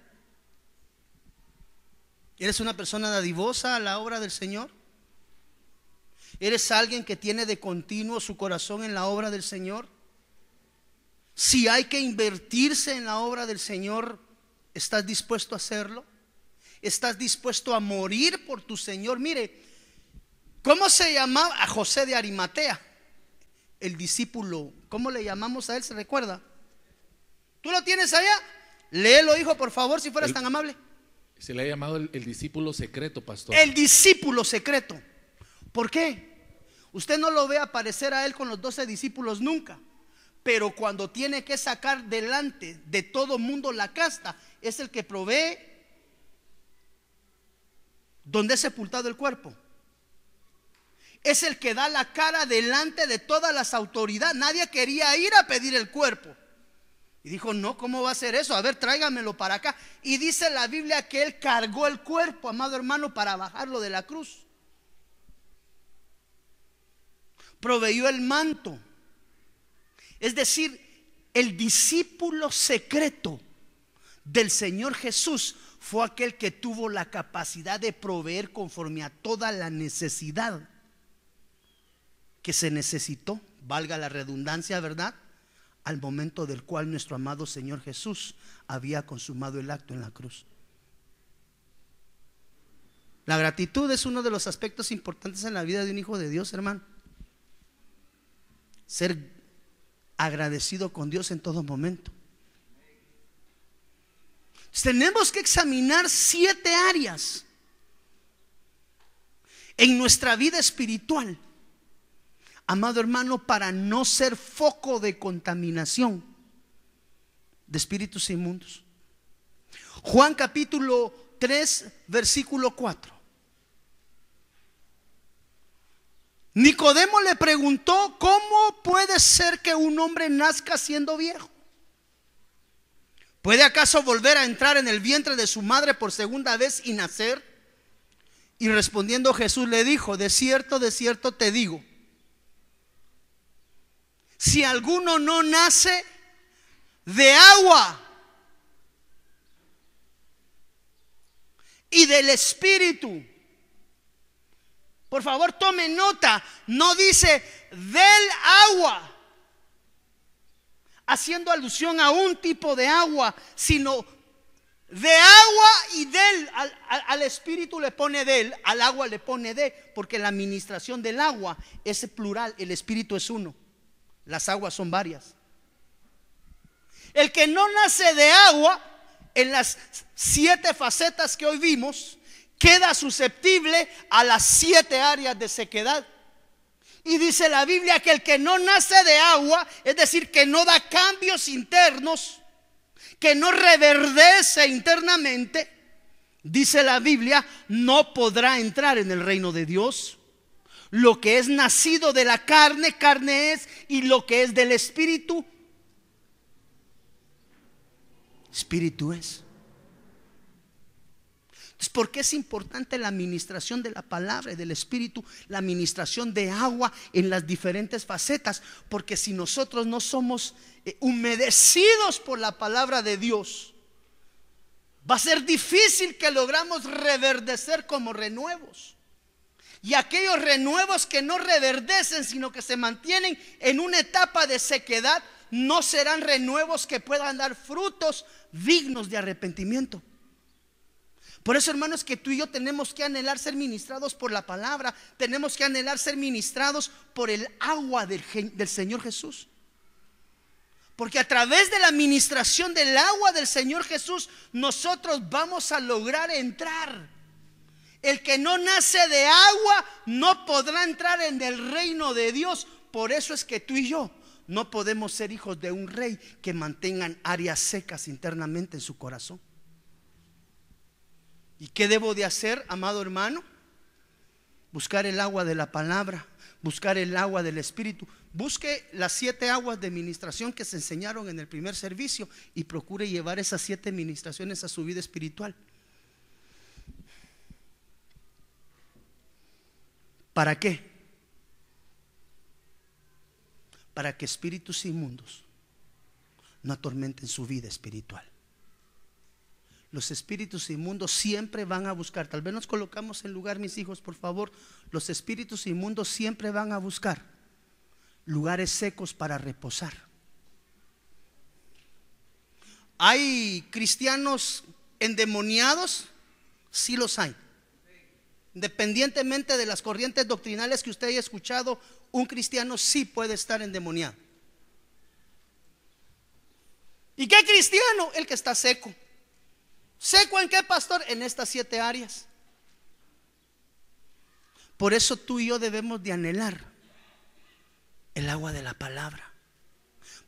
¿Eres una persona dadivosa a la obra del Señor? ¿Eres alguien que tiene de continuo su corazón en la obra del Señor? Si hay que invertirse en la obra del Señor, ¿estás dispuesto a hacerlo? ¿Estás dispuesto a morir por tu Señor? Mire, ¿cómo se llamaba a José de Arimatea? El discípulo, ¿cómo le llamamos a él? ¿Se recuerda? ¿Tú lo tienes allá? Léelo, hijo, por favor, si fueras tan amable. Se le ha llamado el discípulo secreto, pastor. El discípulo secreto. ¿Por qué? Usted no lo ve aparecer a él con los 12 discípulos nunca, pero cuando tiene que sacar delante de todo mundo la casta, es el que provee donde es sepultado el cuerpo. Es el que da la cara delante de todas las autoridades. Nadie quería ir a pedir el cuerpo. Y dijo, no, ¿cómo va a ser eso? A ver, tráigamelo para acá. Y dice la Biblia que él cargó el cuerpo, amado hermano, para bajarlo de la cruz. Proveyó el manto. Es decir, el discípulo secreto del Señor Jesús fue aquel que tuvo la capacidad de proveer conforme a toda la necesidad que se necesitó, valga la redundancia, ¿verdad?, al momento del cual nuestro amado Señor Jesús había consumado el acto en la cruz. La gratitud es uno de los aspectos importantes en la vida de un hijo de Dios, hermano. Ser agradecido con Dios en todo momento. Tenemos que examinar 7 áreas en nuestra vida espiritual, amado hermano, para no ser foco de contaminación de espíritus inmundos. Juan capítulo 3 versículo 4. Nicodemo le preguntó, ¿cómo puede ser que un hombre nazca siendo viejo? ¿Puede acaso volver a entrar en el vientre de su madre por segunda vez y nacer? Y respondiendo Jesús le dijo, de cierto te digo, si alguno no nace de agua y del Espíritu, por favor tome nota, no dice del agua. haciendo alusión a un tipo de agua, sino de agua y del. Al espíritu le pone del, al agua le pone de, porque la administración del agua es plural, el espíritu es uno, las aguas son varias. El que no nace de agua, en las 7 facetas que hoy vimos, queda susceptible a las 7 áreas de sequedad. Y dice la Biblia que el que no nace de agua, es decir, que no da cambios internos, que no reverdece internamente, dice la Biblia, no podrá entrar en el reino de Dios. Lo que es nacido de la carne, carne es, y lo que es del espíritu, espíritu es. Entonces, ¿por qué es importante la administración de la palabra y del espíritu? La administración de agua en las diferentes facetas. Porque si nosotros no somos humedecidos por la palabra de Dios, va a ser difícil que logramos reverdecer como renuevos. Y aquellos renuevos que no reverdecen, sino que se mantienen en una etapa de sequedad, no serán renuevos que puedan dar frutos dignos de arrepentimiento. Por eso, hermanos, que tú y yo tenemos que anhelar ser ministrados por la palabra. Tenemos que anhelar ser ministrados por el agua del Señor Jesús. Porque a través de la administración del agua del Señor Jesús, nosotros vamos a lograr entrar. El que no nace de agua no podrá entrar en el reino de Dios. Por eso es que tú y yo no podemos ser hijos de un rey que mantengan áreas secas internamente en su corazón. ¿Y qué debo de hacer, amado hermano? Buscar el agua de la palabra, buscar el agua del espíritu. Busque las 7 aguas de ministración que se enseñaron en el primer servicio y procure llevar esas 7 ministraciones a su vida espiritual. ¿Para qué? Para que espíritus inmundos no atormenten su vida espiritual. Los espíritus inmundos siempre van a buscar, tal vez nos colocamos en lugar, mis hijos, por favor. Los espíritus inmundos siempre van a buscar lugares secos para reposar. ¿Hay cristianos endemoniados? Sí los hay. Independientemente de las corrientes doctrinales que usted haya escuchado, un cristiano sí puede estar endemoniado. ¿Y qué cristiano? El que está seco. ¿Seco en qué, pastor? En estas 7 áreas. Por eso tú y yo debemos de anhelar el agua de la palabra.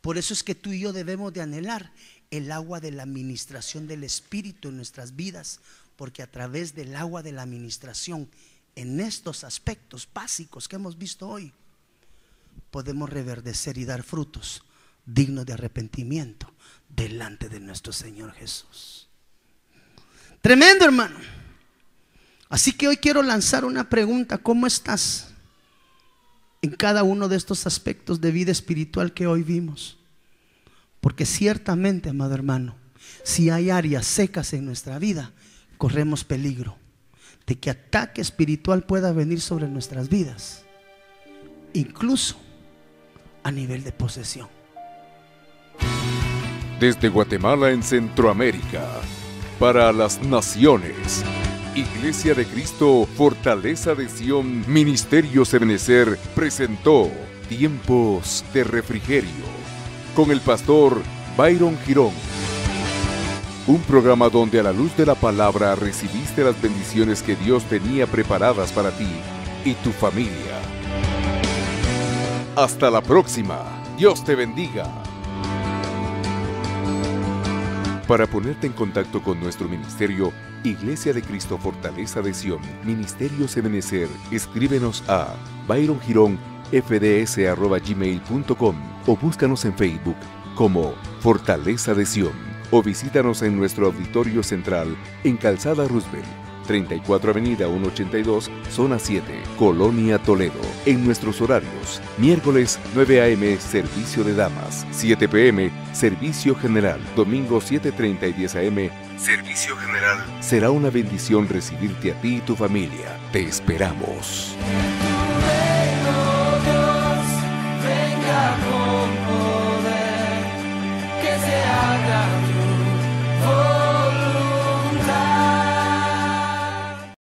Por eso es que tú y yo debemos de anhelar el agua de la administración del Espíritu en nuestras vidas. Porque a través del agua de la administración, en estos aspectos básicos que hemos visto hoy, podemos reverdecer y dar frutos dignos de arrepentimiento delante de nuestro Señor Jesús. Tremendo, hermano. Así que hoy quiero lanzar una pregunta: ¿cómo estás en cada uno de estos aspectos de vida espiritual que hoy vimos? Porque ciertamente, amado hermano, si hay áreas secas en nuestra vida, corremos peligro de que ataque espiritual pueda venir sobre nuestras vidas, incluso a nivel de posesión. Desde Guatemala en Centroamérica, para las naciones, Iglesia de Cristo, Fortaleza de Sion, Ministerios Ebenecer presentó Tiempos de Refrigerio con el pastor Byron Girón. Un programa donde a la luz de la palabra recibiste las bendiciones que Dios tenía preparadas para ti y tu familia. Hasta la próxima. Dios te bendiga. Para ponerte en contacto con nuestro ministerio, Iglesia de Cristo Fortaleza de Sion, Ministerios Ebenecer, escríbenos a byrongironfds@gmail.com o búscanos en Facebook como Fortaleza de Sion, o visítanos en nuestro auditorio central en Calzada Roosevelt, 34 Avenida 182, Zona 7, Colonia Toledo. En nuestros horarios: miércoles 9 a.m. servicio de damas, 7 p.m. servicio general, domingo 7:30 y 10 a.m. servicio general. Será una bendición recibirte a ti y tu familia. Te esperamos.